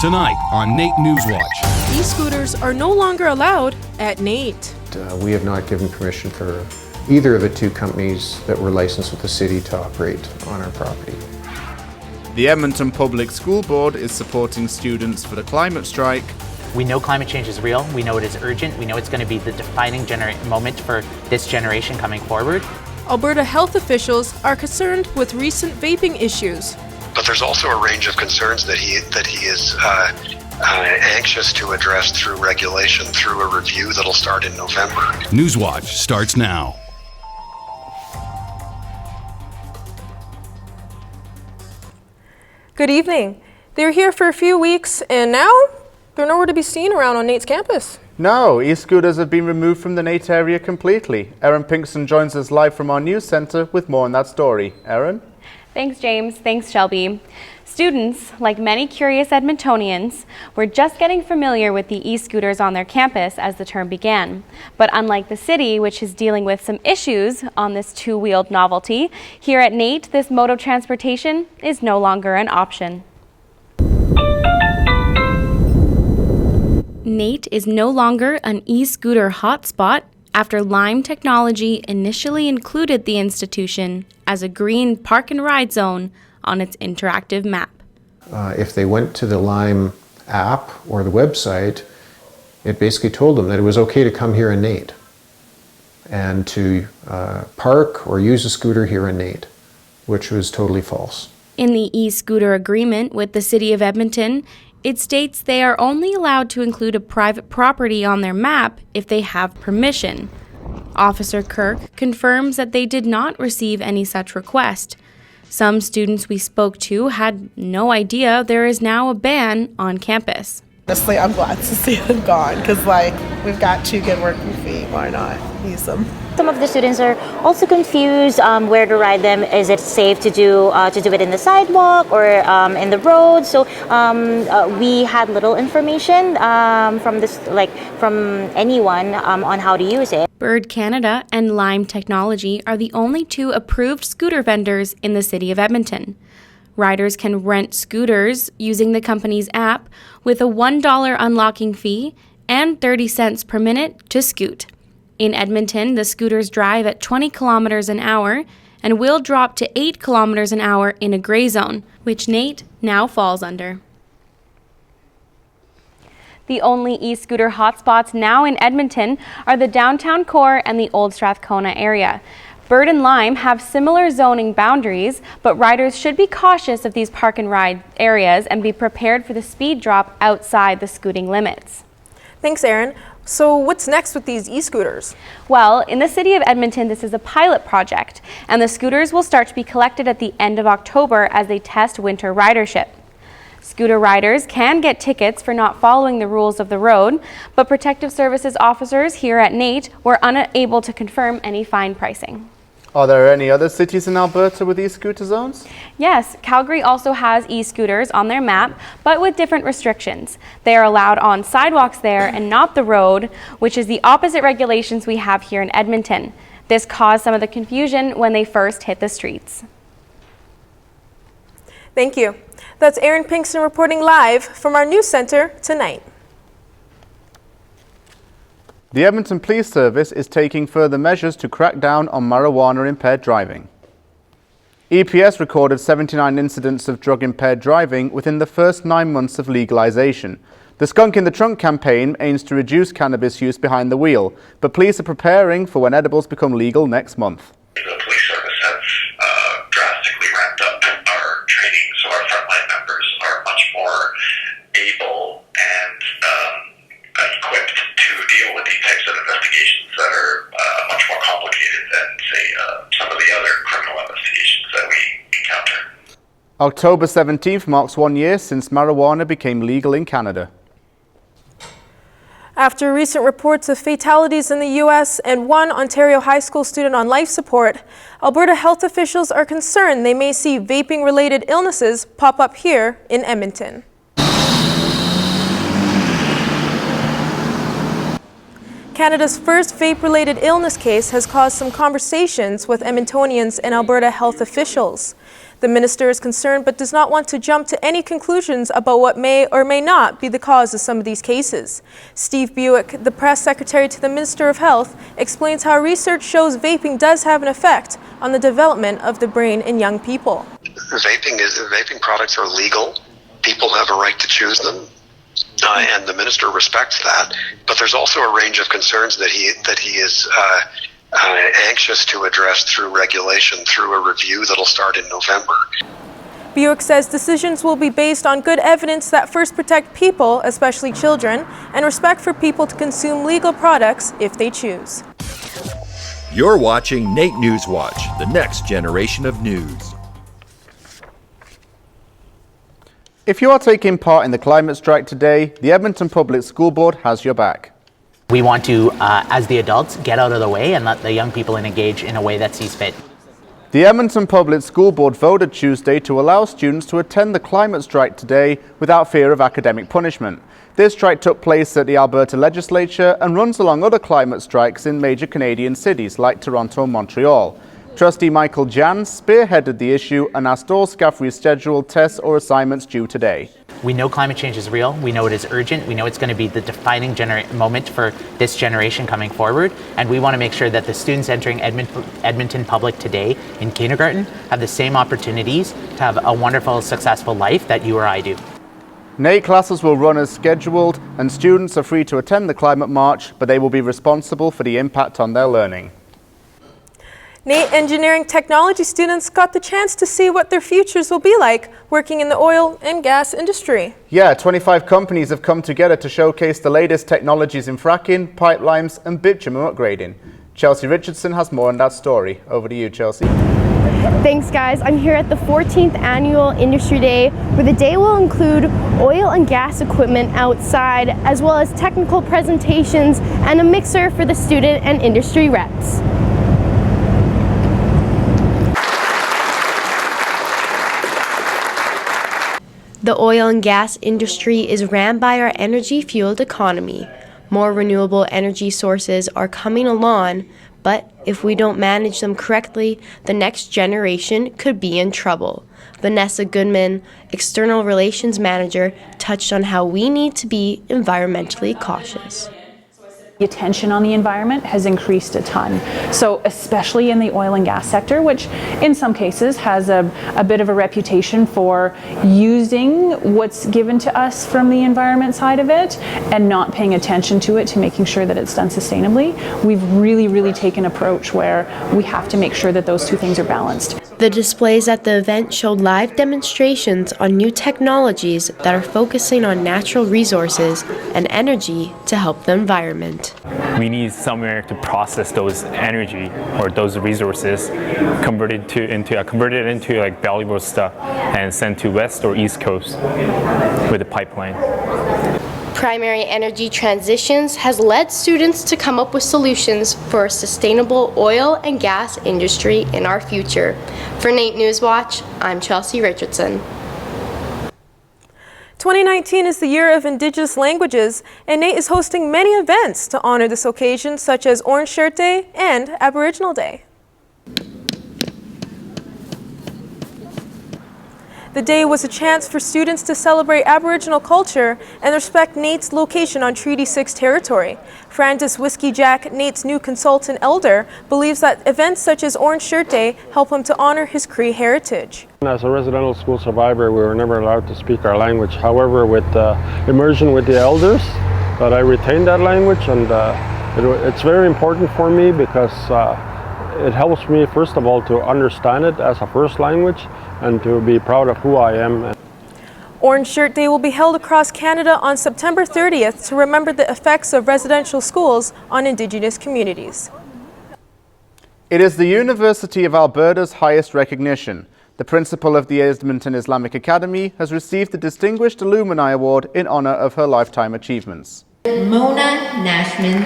Tonight on NAIT NewsWatch. E-scooters are no longer allowed at NAIT. We have not given permission for either of the two companies that were licensed with the city to operate on our property. The Edmonton Public School Board is supporting students for the climate strike. We know climate change is real, we know it is urgent, we know it's going to be the defining moment for this generation coming forward. Alberta health officials are concerned with recent vaping issues. But there's also a range of concerns that he is anxious to address through regulation, through a review that'll start in November. NewsWatch starts now. Good evening. They're here for a few weeks and now they're nowhere to be seen around on NAIT's campus. No, e-scooters have been removed from the NAIT area completely. Erin Pinkston joins us live from our news centre with more on that story. Erin? Thanks, James. Thanks, Shelby. Students, like many curious Edmontonians, were just getting familiar with the e-scooters on their campus as the term began. But unlike the city, which is dealing with some issues on this two-wheeled novelty, here at NAIT, this mode of transportation is no longer an option. NAIT is no an an e-scooter hotspot after Lime Technology initially included the institution as a green park and ride zone on its interactive map. If they went to the Lime app or the website, it basically told them that it was okay to come here in NAIT and to park or use a scooter here in NAIT, which was totally false. In the e-scooter agreement with the City of Edmonton, it states they are only allowed to include a private property on their map if they have permission. Officer Kirk confirms that they did not receive any such request. Some students we spoke to had no idea there is now a ban on campus. Honestly, I'm glad to see them gone because, we've got two good working feet. Why not use them? Some of the students are also confused where to ride them. Is it safe to do it in the sidewalk or in the road? So we had little information from anyone on how to use it. Bird Canada and Lime Technology are the only two approved scooter vendors in the City of Edmonton. Riders can rent scooters using the company's app with a $1 unlocking fee and 30 cents per minute to scoot. In Edmonton, the scooters drive at 20 kilometers an hour and will drop to 8 kilometers an hour in a gray zone, which NAIT now falls under. The only e-scooter hotspots now in Edmonton are the downtown core and the Old Strathcona area. Bird and Lime have similar zoning boundaries, but riders should be cautious of these park and ride areas and be prepared for the speed drop outside the scooting limits. Thanks, Erin. So what's next with these e-scooters? Well, in the City of Edmonton, this is a pilot project, and the scooters will start to be collected at the end of October as they test winter ridership. Scooter riders can get tickets for not following the rules of the road, but Protective Services officers here at NAIT were unable to confirm any fine pricing. Are there any other cities in Alberta with e-scooter zones? Yes, Calgary also has e-scooters on their map, but with different restrictions. They are allowed on sidewalks there and not the road, which is the opposite regulations we have here in Edmonton. This caused some of the confusion when they first hit the streets. Thank you. That's Erin Pinkston reporting live from our news center tonight. The Edmonton Police Service is taking further measures to crack down on marijuana-impaired driving. EPS recorded 79 incidents of drug-impaired driving within the first 9 months of legalization. The Skunk in the Trunk campaign aims to reduce cannabis use behind the wheel, but police are preparing for when edibles become legal next month. The police service have drastically ramped up our training, so our frontline members are much more able and equipped to deal with these types of investigations that are much more complicated than, say, some of the other criminal investigations that we encounter. October 17th marks 1 year since marijuana became legal in Canada. After recent reports of fatalities in the U.S. and one Ontario high school student on life support, Alberta health officials are concerned they may see vaping-related illnesses pop up here in Edmonton. Canada's first vape-related illness case has caused some conversations with Edmontonians and Alberta health officials. The minister is concerned but does not want to jump to any conclusions about what may or may not be the cause of some of these cases. Steve Buick, the press secretary to the Minister of Health, explains how research shows vaping does have an effect on the development of the brain in young people. Vaping products are legal. People have a right to choose them. And the minister respects that, but there's also a range of concerns that he is anxious to address through regulation, through a review that'll start in November. Buick says decisions will be based on good evidence that first protect people, especially children, and respect for people to consume legal products if they choose. You're watching NAIT NewsWatch, the next generation of news. If you are taking part in the climate strike today, the Edmonton Public School Board has your back. We want to, as the adults, get out of the way and let the young people engage in a way that sees fit. The Edmonton Public School Board voted Tuesday to allow students to attend the climate strike today without fear of academic punishment. This strike took place at the Alberta legislature and runs along other climate strikes in major Canadian cities like Toronto and Montreal. Trustee Michael Jan spearheaded the issue and asked all staff reschedule tests or assignments due today. We know climate change is real. We know it is urgent. We know it's going to be the defining moment for this generation coming forward. And we want to make sure that the students entering Edmonton Public today in kindergarten have the same opportunities to have a wonderful, successful life that you or I do. NAIT classes will run as scheduled and students are free to attend the climate march, but they will be responsible for the impact on their learning. NAIT engineering technology students got the chance to see what their futures will be like working in the oil and gas industry. Yeah, 25 companies have come together to showcase the latest technologies in fracking, pipelines and bitumen upgrading. Chelsea Richardson has more on that story. Over to you, Chelsea. Thanks, guys. I'm here at the 14th Annual Industry Day, where the day will include oil and gas equipment outside, as well as technical presentations and a mixer for the student and industry reps. The oil and gas industry is ran by our energy-fueled economy. More renewable energy sources are coming along, but if we don't manage them correctly, the next generation could be in trouble. Vanessa Goodman, External Relations Manager, touched on how we need to be environmentally cautious. The attention on the environment has increased a ton. So especially in the oil and gas sector, which in some cases has a bit of a reputation for using what's given to us from the environment side of it and not paying attention to it, to making sure that it's done sustainably. We've really taken an approach where we have to make sure that those two things are balanced. The displays at the event showed live demonstrations on new technologies that are focusing on natural resources and energy to help the environment. We need somewhere to process those energy or those resources, converted into like valuable stuff and sent to west or east coast with a pipeline. Primary Energy Transitions has led students to come up with solutions for a sustainable oil and gas industry in our future. For NAIT NewsWatch, I'm Chelsea Richardson. 2019 is the year of Indigenous languages, and NAIT is hosting many events to honor this occasion, such as Orange Shirt Day and Aboriginal Day. The day was a chance for students to celebrate Aboriginal culture and respect NAIT's location on Treaty 6 territory. Francis Whiskey Jack, NAIT's new consultant elder, believes that events such as Orange Shirt Day help him to honor his Cree heritage. As a residential school survivor, we were never allowed to speak our language. However, with immersion with the elders, that I retained that language, and it's very important for me because it helps me, first of all, to understand it as a first language and to be proud of who I am. Orange Shirt Day will be held across Canada on September 30th to remember the effects of residential schools on Indigenous communities. It is the University of Alberta's highest recognition. The principal of the Edmonton Islamic Academy has received the Distinguished Alumni Award in honor of her lifetime achievements. Mona Nashman.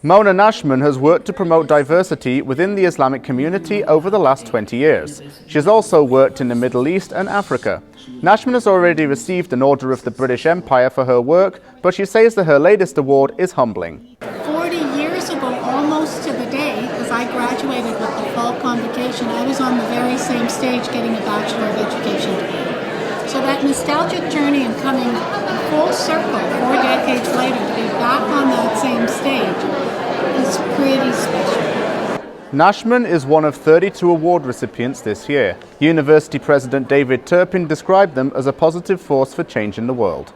Mona Nashman has worked to promote diversity within the Islamic community over the last 20 years. She has also worked in the Middle East and Africa. Nashman has already received an Order of the British Empire for her work, but she says that her latest award is humbling. 40 years ago, almost to the day, as I graduated with the fall convocation, I was on the very same stage getting a Bachelor of Education degree. So that nostalgic journey and coming full circle 4 decades later to be back on that same stage is pretty special. Nashman is one of 32 award recipients this year. University President David Turpin described them as a positive force for change in the world.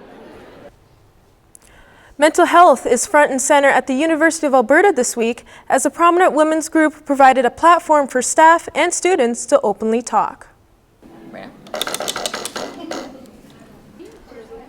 Mental health is front and center at the University of Alberta this week as a prominent women's group provided a platform for staff and students to openly talk.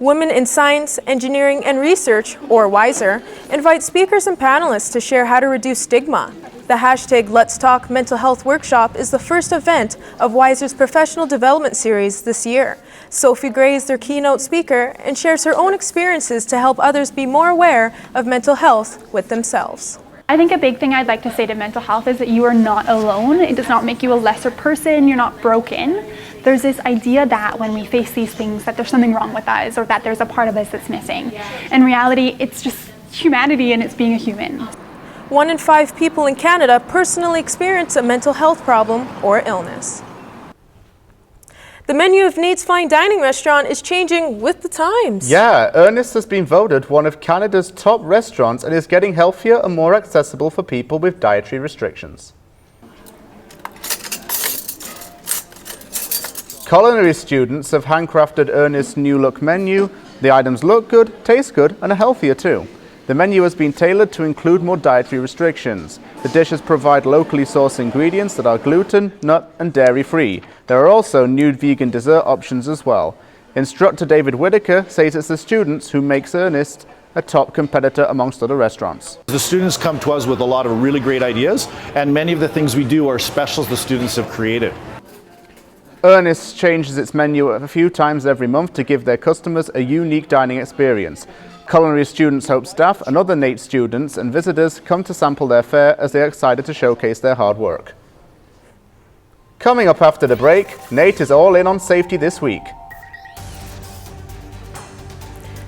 Women in Science, Engineering and Research, or WISER, invite speakers and panelists to share how to reduce stigma. The hashtag Let's Talk Mental Health Workshop is the first event of WISER's professional development series this year. Sophie Gray is their keynote speaker and shares her own experiences to help others be more aware of mental health with themselves. I think a big thing I'd like to say to mental health is that you are not alone. It does not make you a lesser person. You're not broken. There's this idea that when we face these things that there's something wrong with us or that there's a part of us that's missing. In reality, it's just humanity and it's being a human. 1 in 5 people in Canada personally experience a mental health problem or illness. The menu of NAIT's fine dining restaurant is changing with the times. Yeah, Ernest has been voted one of Canada's top restaurants and is getting healthier and more accessible for people with dietary restrictions. Culinary students have handcrafted Ernest's new look menu. The items look good, taste good, and are healthier too. The menu has been tailored to include more dietary restrictions. The dishes provide locally sourced ingredients that are gluten, nut, and dairy-free. There are also nude vegan dessert options as well. Instructor David Whitaker says it's the students who makes Ernest a top competitor amongst other restaurants. The students come to us with a lot of really great ideas, and many of the things we do are specials the students have created. Ernest changes its menu a few times every month to give their customers a unique dining experience. Culinary students hope staff and other NAIT students and visitors come to sample their fare as they are excited to showcase their hard work. Coming up after the break, NAIT is all in on safety this week.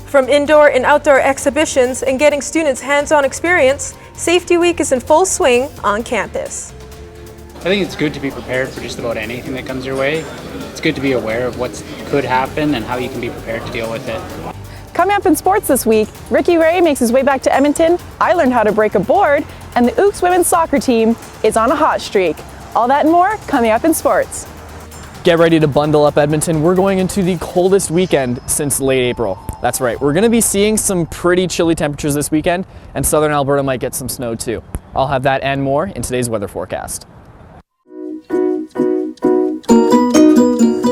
From indoor and outdoor exhibitions and getting students hands-on experience, Safety Week is in full swing on campus. I think it's good to be prepared for just about anything that comes your way. It's good to be aware of what could happen and how you can be prepared to deal with it. Coming up in sports this week, Ricky Ray makes his way back to Edmonton, I learned how to break a board, and the Ooks women's soccer team is on a hot streak. All that and more coming up in sports. Get ready to bundle up, Edmonton. We're going into the coldest weekend since late April. That's right, we're going to be seeing some pretty chilly temperatures this weekend, and southern Alberta might get some snow too. I'll have that and more in today's weather forecast.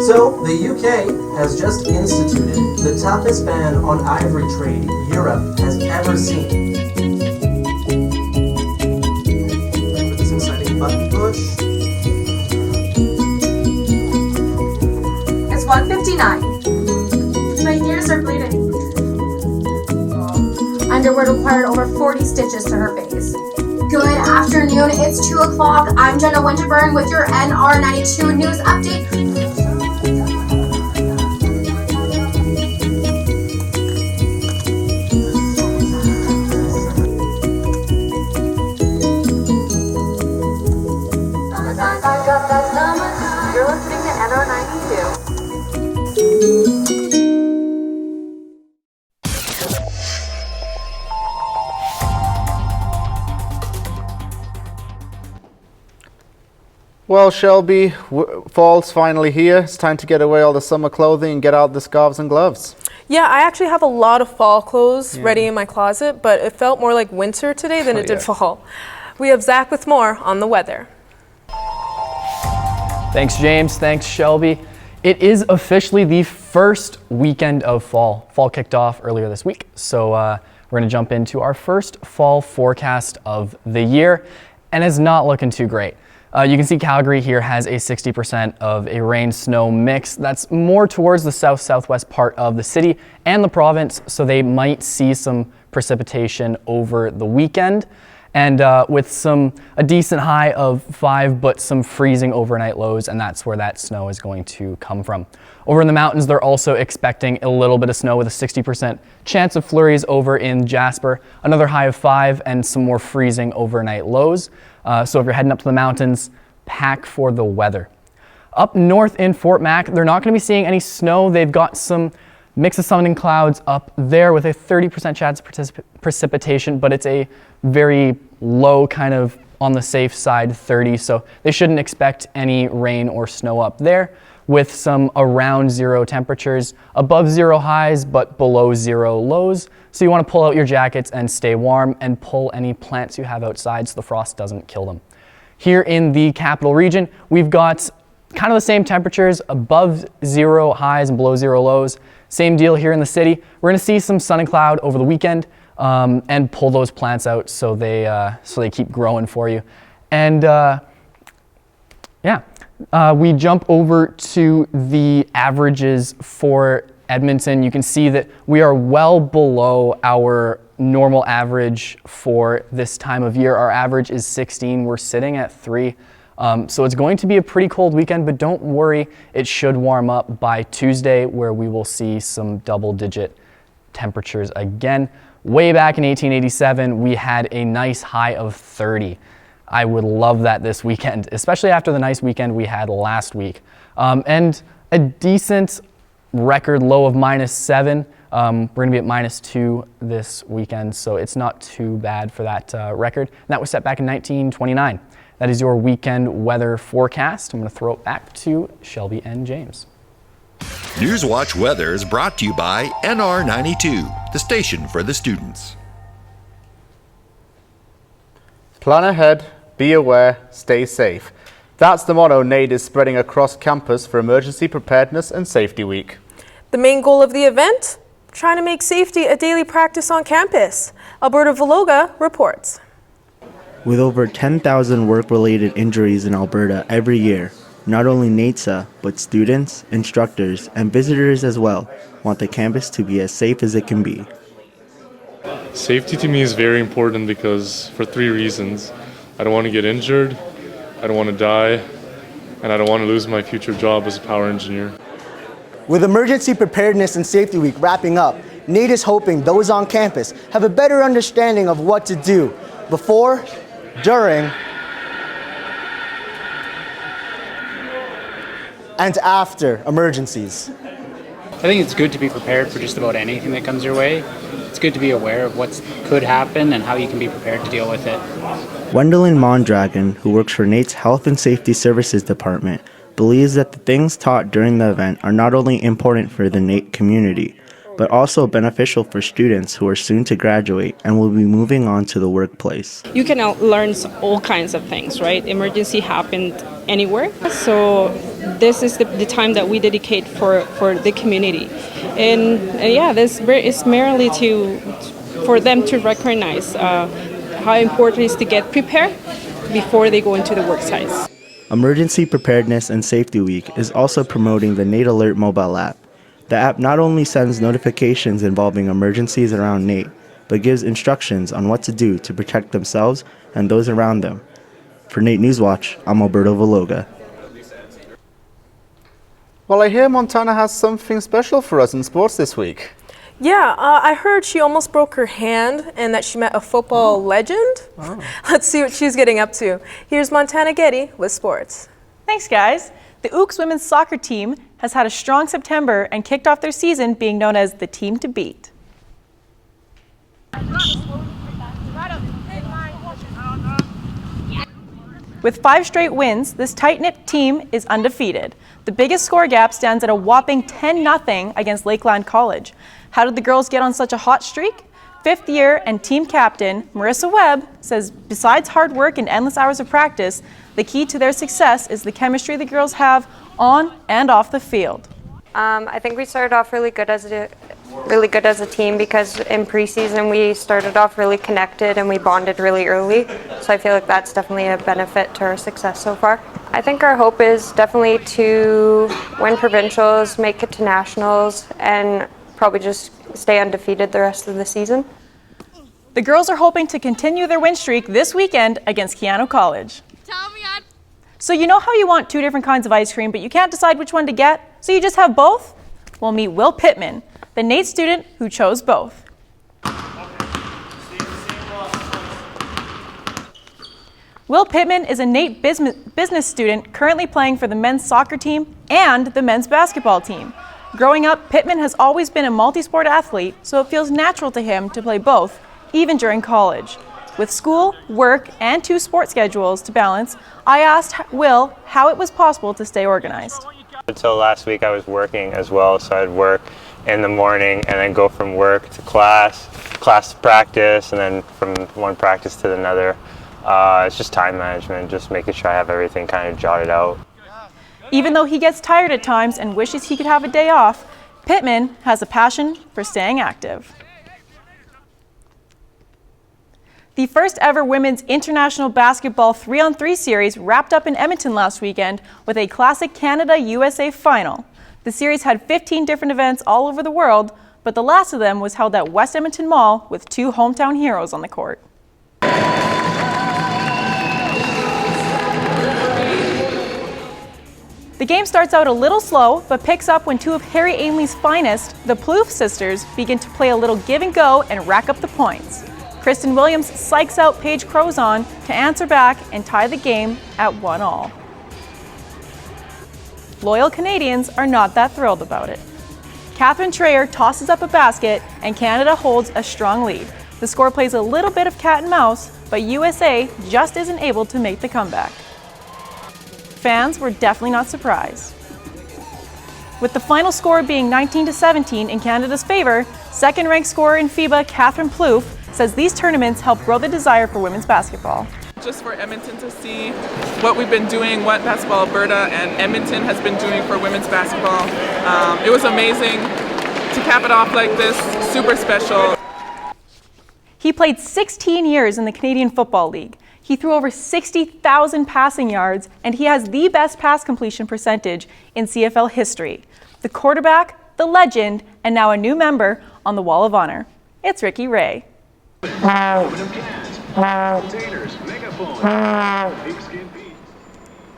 So, the UK has just instituted the toughest ban on ivory trade Europe has ever seen. Put this inside a button push. It's 1:59. My ears are bleeding. Underwear required over 40 stitches to her face. Good afternoon, it's 2 o'clock. I'm Jenna Winterburn with your NR92 News Update. You're listening to NR92. Well, Shelby, fall's finally here. It's time to get away all the summer clothing and get out the scarves and gloves. Yeah, I actually have a lot of fall clothes ready in my closet, but it felt more like winter today than it did fall. We have Zach with more on the weather. Thanks, James. Thanks, Shelby. It is officially the first weekend of fall. Fall kicked off earlier this week, so we're going to jump into our first fall forecast of the year, and it's not looking too great. You can see Calgary here has a 60% of a rain-snow mix. That's more towards the south-southwest part of the city and the province, so they might see some precipitation over the weekend. And with a decent high of 5, but some freezing overnight lows, and that's where that snow is going to come from. Over in the mountains, they're also expecting a little bit of snow with a 60% chance of flurries over in Jasper, another high of 5, and some more freezing overnight lows. So if you're heading up to the mountains, pack for the weather. Up north in Fort Mac, they're not going to be seeing any snow. They've got some mix of sun and clouds up there with a 30% chance of precipitation, but it's a very low, kind of on the safe side, 30, so they shouldn't expect any rain or snow up there, with some around zero temperatures, above zero highs but below zero lows. So you want to pull out your jackets and stay warm, and pull any plants you have outside so the frost doesn't kill them. Here in the capital region, we've got kind of the same temperatures, above zero highs and below zero lows. Same deal here in the city. We're going to see some sun and cloud over the weekend, and pull those plants out so they keep growing for you. And we jump over to the averages for Edmonton. You can see that we are well below our normal average for this time of year. Our average is 16. We're sitting at 3. So it's going to be a pretty cold weekend, but don't worry, it should warm up by Tuesday, where we will see some double-digit temperatures again. Way back in 1887, we had a nice high of 30. I would love that this weekend, especially after the nice weekend we had last week. And a decent record low of -7. We're going to be at -2 this weekend, so it's not too bad for that record. And that was set back in 1929. That is your weekend weather forecast. I'm going to throw it back to Shelby and James. NewsWatch Weather is brought to you by NR92, the station for the students. Plan ahead, be aware, stay safe. That's the motto NAIT is spreading across campus for Emergency Preparedness and Safety Week. The main goal of the event? Trying to make safety a daily practice on campus. Alberta Valoga reports. With over 10,000 work-related injuries in Alberta every year, not only NAITSA, but students, instructors, and visitors as well want the campus to be as safe as it can be. Safety to me is very important because for 3 reasons. I don't want to get injured, I don't want to die, and I don't want to lose my future job as a power engineer. With Emergency Preparedness and Safety Week wrapping up, NAIT is hoping those on campus have a better understanding of what to do before, during, and after emergencies. I think it's good to be prepared for just about anything that comes your way. It's good to be aware of what could happen and how you can be prepared to deal with it. Gwendolyn Mondragon, who works for NAIT's Health and Safety Services Department, believes that the things taught during the event are not only important for the NAIT community, but also beneficial for students who are soon to graduate and will be moving on to the workplace. You can learn all kinds of things, right? Emergency happened anywhere, so this is the time that we dedicate for the community. And yeah, this is merely for them to recognize how important it is to get prepared before they go into the work sites. Emergency Preparedness and Safety Week is also promoting the NAIT Alert mobile app. The app not only sends notifications involving emergencies around NAIT, but gives instructions on what to do to protect themselves and those around them. For NAIT NewsWatch, I'm Alberto Valoga. Well, I hear Montana has something special for us in sports this week. Yeah, I heard she almost broke her hand and that she met a football legend. Let's see what she's getting up to. Here's Montana Getty with sports. Thanks, guys. The Ooks women's soccer team has had a strong September and kicked off their season being known as the team to beat. With 5 straight wins, this tight-knit team is undefeated. The biggest score gap stands at a whopping 10-0 against Lakeland College. How did the girls get on such a hot streak? 5th year and team captain Marissa Webb says besides hard work and endless hours of practice, the key to their success is the chemistry the girls have on and off the field. I think we started off really good as a team because in preseason we started off really connected and we bonded really early. So I feel like that's definitely a benefit to our success so far. I think our hope is definitely to win provincials, make it to nationals, and probably just stay undefeated the rest of the season. The girls are hoping to continue their win streak this weekend against Keanu College. So you know how you want 2 different kinds of ice cream, but you can't decide which one to get, so you just have both? Well, meet Will Pittman, the NAIT student who chose both. Will Pittman is a NAIT business student currently playing for the men's soccer team and the men's basketball team. Growing up, Pittman has always been a multi-sport athlete, so it feels natural to him to play both, even during college. With school, work, and 2 sport schedules to balance, I asked Will how it was possible to stay organized. Until last week I was working as well, so I'd work in the morning and then go from work to class to practice, and then from one practice to another. It's just time management, just making sure I have everything kind of jotted out. Even though he gets tired at times and wishes he could have a day off, Pittman has a passion for staying active. The first ever women's international basketball 3-on-3 series wrapped up in Edmonton last weekend with a classic Canada-USA final. The series had 15 different events all over the world, but the last of them was held at West Edmonton Mall with 2 hometown heroes on the court. The game starts out a little slow, but picks up when 2 of Harry Ainley's finest, the Plouffe sisters, begin to play a little give and go and rack up the points. Kristen Williams psychs out Paige Crozon to answer back and tie the game at 1-1. Loyal Canadians are not that thrilled about it. Catherine Trayer tosses up a basket and Canada holds a strong lead. The score plays a little bit of cat and mouse, but USA just isn't able to make the comeback. Fans were definitely not surprised. With the final score being 19-17 in Canada's favor, second-ranked scorer in FIBA Catherine Plouffe says these tournaments help grow the desire for women's basketball. Just for Edmonton to see what we've been doing, what Basketball Alberta and Edmonton has been doing for women's basketball. It was amazing to cap it off like this, super special. He played 16 years in the Canadian Football League. He threw over 60,000 passing yards, and he has the best pass completion percentage in CFL history. The quarterback, the legend, and now a new member on the Wall of Honor. It's Ricky Ray.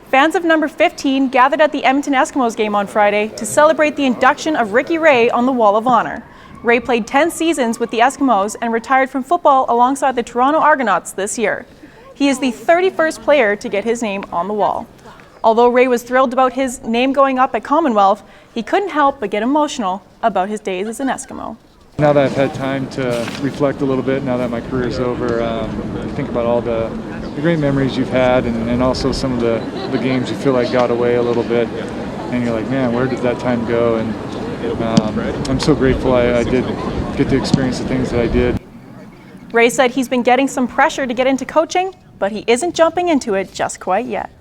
Fans of number 15 gathered at the Edmonton Eskimos game on Friday to celebrate the induction of Ricky Ray on the Wall of Honor. Ray played 10 seasons with the Eskimos and retired from football alongside the Toronto Argonauts this year. He is the 31st player to get his name on the wall. Although Ray was thrilled about his name going up at Commonwealth, he couldn't help but get emotional about his days as an Eskimo. Now that I've had time to reflect a little bit, now that my career's over, think about all the great memories you've had, and also some of the games you feel like got away a little bit, and you're like, man, where did that time go? And I'm so grateful I did get to experience the things that I did. Ray said he's been getting some pressure to get into coaching, but he isn't jumping into it just quite yet.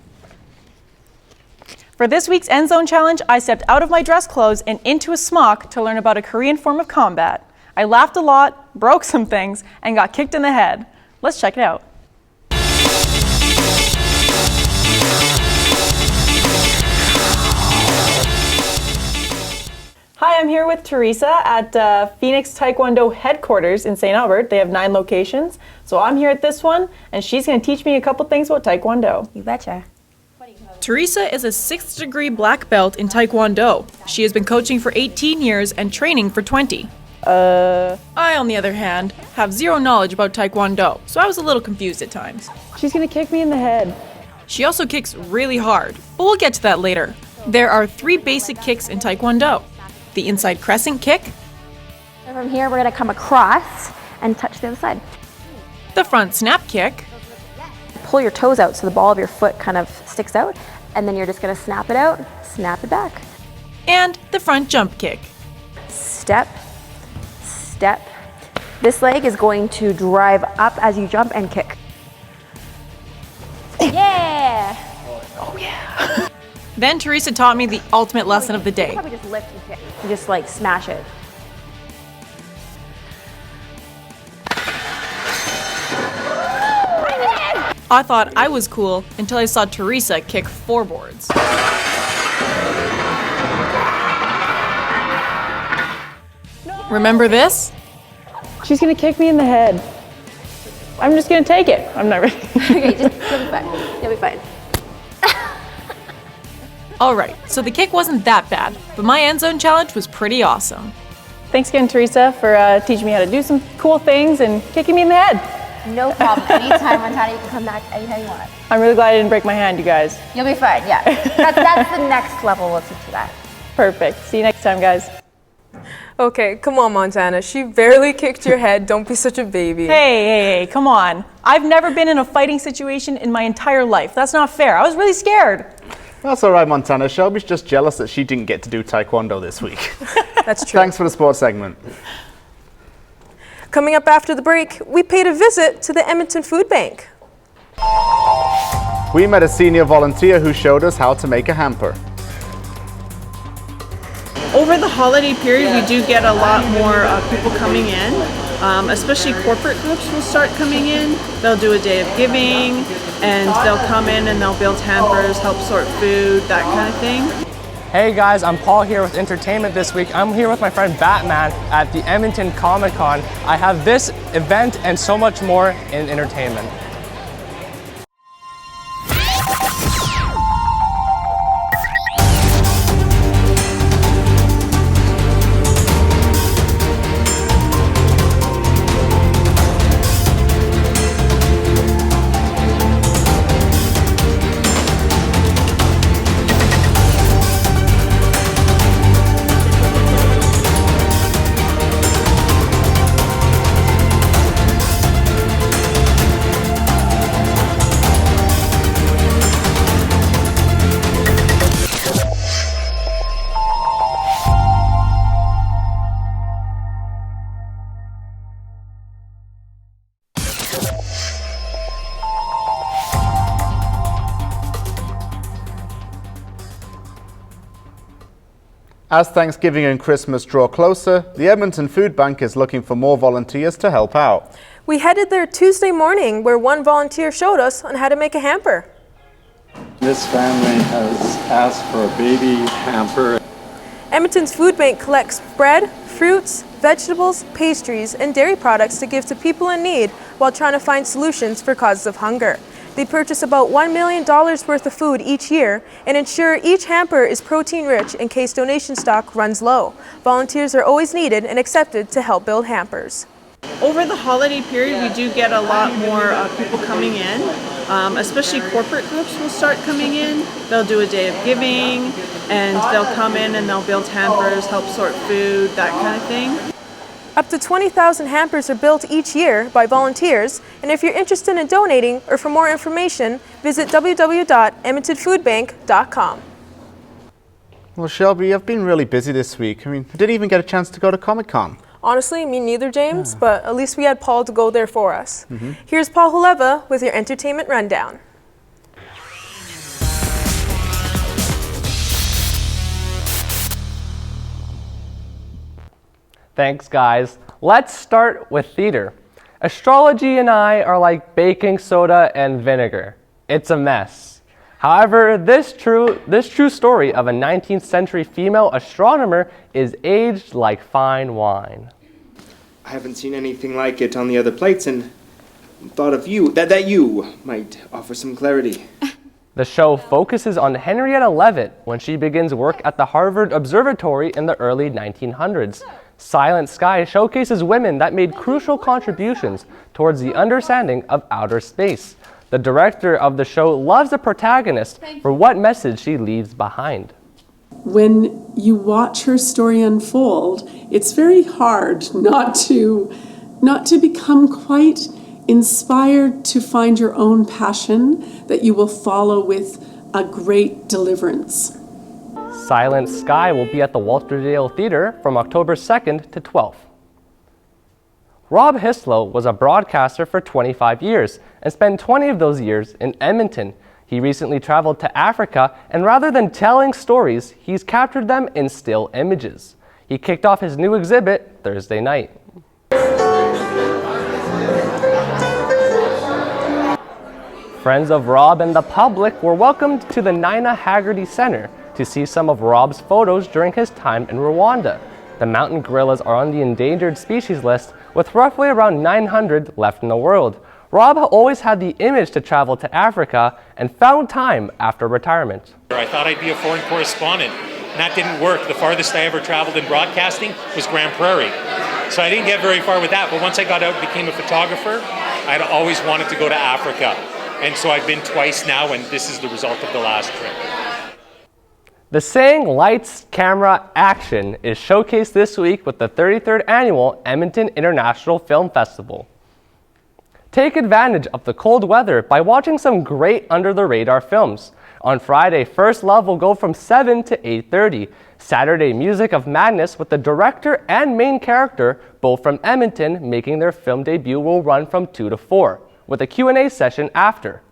For this week's End Zone Challenge, I stepped out of my dress clothes and into a smock to learn about a Korean form of combat. I laughed a lot, broke some things, and got kicked in the head. Let's check it out. Hi, I'm here with Teresa at Phoenix Taekwondo headquarters in St. Albert. They have 9 locations. So I'm here at this one, and she's going to teach me a couple things about Taekwondo. You betcha. Teresa is a 6th degree black belt in Taekwondo. She has been coaching for 18 years and training for 20. I, on the other hand, have zero knowledge about Taekwondo, so I was a little confused at times. She's gonna kick me in the head. She also kicks really hard, but we'll get to that later. There are 3 basic kicks in Taekwondo. The inside crescent kick. So from here, we're gonna come across and touch the other side. The front snap kick. Pull your toes out so the ball of your foot kind of sticks out, and then you're just gonna snap it out, snap it back. And the front jump kick. Step, step. This leg is going to drive up as you jump and kick. Yeah! Oh yeah! Then Teresa taught me the ultimate lesson of the day. Probably just lift and kick. You just like smash it. I thought I was cool until I saw Teresa kick 4 boards. Remember this? She's gonna kick me in the head. I'm just gonna take it. I'm not ready. Okay, just you'll be fine. You'll be fine. Alright, so the kick wasn't that bad, but my end zone challenge was pretty awesome. Thanks again, Teresa, for teaching me how to do some cool things and kicking me in the head. No problem. Anytime, Montana, you can come back anytime you want. I'm really glad I didn't break my hand, you guys. You'll be fine, yeah. That's the next level. We'll teach you that. Perfect. See you next time, guys. Okay, come on, Montana. She barely kicked your head. Don't be such a baby. Hey, come on. I've never been in a fighting situation in my entire life. That's not fair. I was really scared. That's all right, Montana. Shelby's just jealous that she didn't get to do Taekwondo this week. That's true. Thanks for the sports segment. Coming up after the break, we paid a visit to the Edmonton Food Bank. We met a senior volunteer who showed us how to make a hamper. Over the holiday period, we do get a lot more people coming in, especially corporate groups will start coming in. They'll do a day of giving, and theyll come in and they'll build hampers, help sort food, that kind of thing. Hey guys, I'm Paul here with Entertainment this week. I'm here with my friend Batman at the Edmonton Comic Con. I have this event and so much more in entertainment. As Thanksgiving and Christmas draw closer, the Edmonton Food Bank is looking for more volunteers to help out. We headed there Tuesday morning, where one volunteer showed us on how to make a hamper. This family has asked for a baby hamper. Edmonton's Food Bank collects bread, fruits, vegetables, pastries, and dairy products to give to people in need while trying to find solutions for causes of hunger. They purchase about $1 million worth of food each year and ensure each hamper is protein-rich in case donation stock runs low. Volunteers are always needed and accepted to help build hampers. Over the holiday period, we do get a lot more people coming in, especially corporate groups will start coming in. They'll do a day of giving, and they'll come in and they'll build hampers, help sort food, that kind of thing. Up to 20,000 hampers are built each year by volunteers, and if you're interested in donating or for more information, visit www.edmontonfoodbank.com. Well, Shelby, I've been really busy this week. I didn't even get a chance to go to Comic-Con. Honestly, me neither, James, but at least we had Paul to go there for us. Here's Paul Huleva with your entertainment rundown. Thanks, guys. Let's start with theater. Astrology and I are like baking soda and vinegar. It's a mess. However, this true story of a 19th century female astronomer is aged like fine wine. I haven't seen anything like it on the other plates and thought of you, that you might offer some clarity. The show focuses on Henrietta Leavitt when she begins work at the Harvard Observatory in the early 1900s. Silent Sky showcases women that made crucial contributions towards the understanding of outer space. The director of the show loves the protagonist for what message she leaves behind. When you watch her story unfold, it's very hard not to become quite inspired to find your own passion that you will follow with a great deliverance. Silent Sky will be at the Walter Dale Theatre from October 2nd to 12th. Rob Hislow was a broadcaster for 25 years and spent 20 of those years in Edmonton. He recently traveled to Africa, and rather than telling stories, he's captured them in still images. He kicked off his new exhibit Thursday night. Friends of Rob and the public were welcomed to the Nina Haggerty Center to see some of Rob's photos during his time in Rwanda. The mountain gorillas are on the endangered species list, with roughly around 900 left in the world. Rob always had the image to travel to Africa and found time after retirement. I thought I'd be a foreign correspondent, and that didn't work. The farthest I ever traveled in broadcasting was Grand Prairie. So I didn't get very far with that, but once I got out and became a photographer, I'd always wanted to go to Africa. And so I've been twice now, and this is the result of the last trip. The saying lights, camera, action is showcased this week with the 33rd Annual Edmonton International Film Festival. Take advantage of the cold weather by watching some great under-the-radar films. On Friday, First Love will go from 7 to 8:30. Saturday, Music of Madness with the director and main character, both from Edmonton, making their film debut, will run from 2 to 4, with a Q&A session after.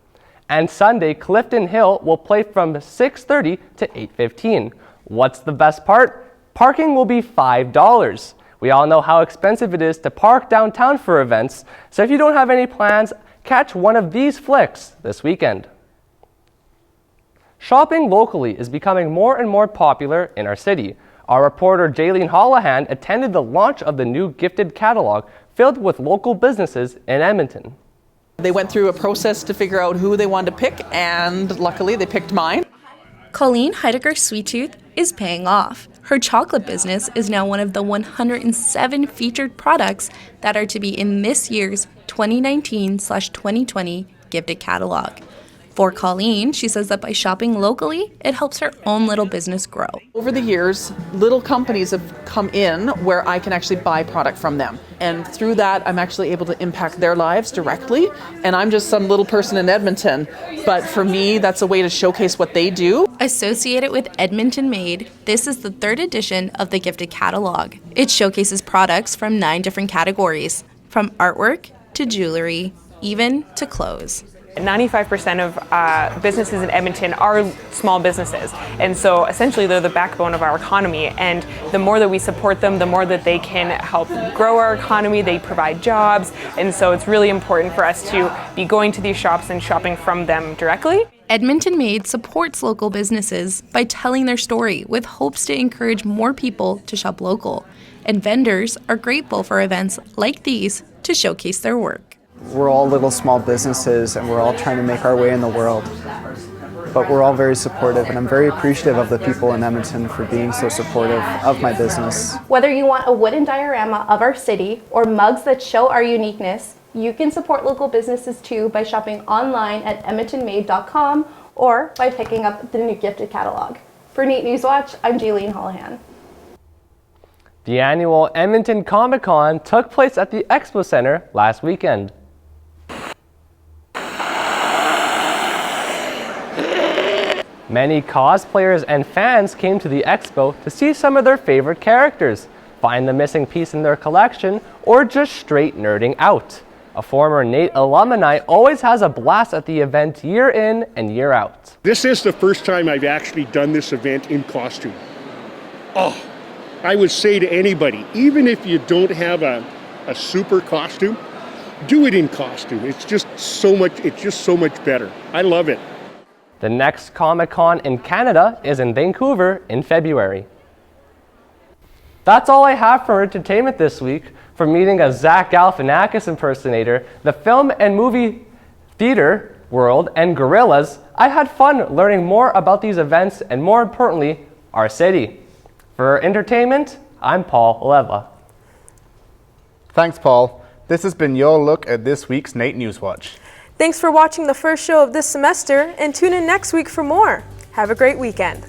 And Sunday, Clifton Hill will play from 6:30 to 8:15. What's the best part? Parking will be $5. We all know how expensive it is to park downtown for events, so if you don't have any plans, catch one of these flicks this weekend. Shopping locally is becoming more and more popular in our city. Our reporter Jaylene Hollahan attended the launch of the new gifted catalog filled with local businesses in Edmonton. They went through a process to figure out who they wanted to pick, and luckily they picked mine. Colleen Heidegger Sweet Tooth is paying off. Her chocolate business is now one of the 107 featured products that are to be in this year's 2019/2020 gifted catalog. For Colleen, she says that by shopping locally, it helps her own little business grow. Over the years, little companies have come in where I can actually buy product from them. And through that, I'm actually able to impact their lives directly. And I'm just some little person in Edmonton. But for me, that's a way to showcase what they do. Associated with Edmonton Made, this is the 3rd edition of the gifted catalog. It showcases products from 9 different categories, from artwork to jewelry, even to clothes. 95% of businesses in Edmonton are small businesses, and so essentially they're the backbone of our economy, and the more that we support them, the more that they can help grow our economy. They provide jobs, and so it's really important for us to be going to these shops and shopping from them directly. Edmonton Made supports local businesses by telling their story with hopes to encourage more people to shop local, and vendors are grateful for events like these to showcase their work. We're all little small businesses and we're all trying to make our way in the world. But we're all very supportive, and I'm very appreciative of the people in Edmonton for being so supportive of my business. Whether you want a wooden diorama of our city or mugs that show our uniqueness, you can support local businesses too by shopping online at edmontonmade.com or by picking up the new gifted catalog. For NAIT NewsWatch, I'm Jaylene Hollahan. The annual Edmonton Comic-Con took place at the Expo Center last weekend. Many cosplayers and fans came to the expo to see some of their favorite characters, find the missing piece in their collection, or just straight nerding out. A former NAIT alumni always has a blast at the event year in and year out. This is the first time I've actually done this event in costume. Oh, I would say to anybody, even if you don't have a super costume, do it in costume. It's just so much better. I love it. The next Comic-Con in Canada is in Vancouver in February. That's all I have for entertainment this week. From meeting a Zach Galifianakis impersonator, the film and movie theater world, and gorillas, I had fun learning more about these events and, more importantly, our city. For entertainment, I'm Paul Leva. Thanks, Paul. This has been your look at this week's NAIT NewsWatch. Thanks for watching the first show of this semester, and tune in next week for more. Have a great weekend.